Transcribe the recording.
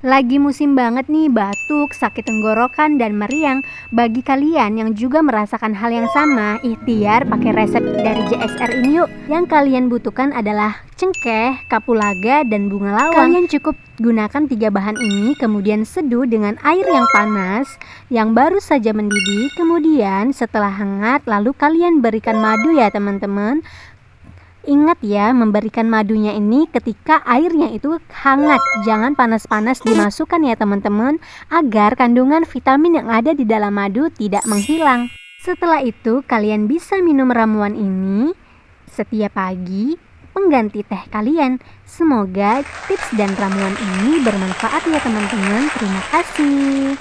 Lagi musim banget nih batuk, sakit tenggorokan, dan meriang. Bagi kalian yang juga merasakan hal yang sama, ikhtiar pakai resep dari JSR ini yuk. Yang kalian butuhkan adalah cengkeh, kapulaga, dan bunga lawang. Kalian cukup gunakan 3 bahan ini, kemudian seduh dengan air yang panas yang baru saja mendidih. Kemudian setelah hangat, lalu kalian berikan madu ya teman-teman. Ingat ya, memberikan madunya ini ketika airnya itu hangat, jangan panas-panas dimasukkan ya teman-teman, agar kandungan vitamin yang ada di dalam madu tidak menghilang. Setelah itu, kalian bisa minum ramuan ini setiap pagi pengganti teh kalian. Semoga tips dan ramuan ini bermanfaat ya teman-teman. Terima kasih.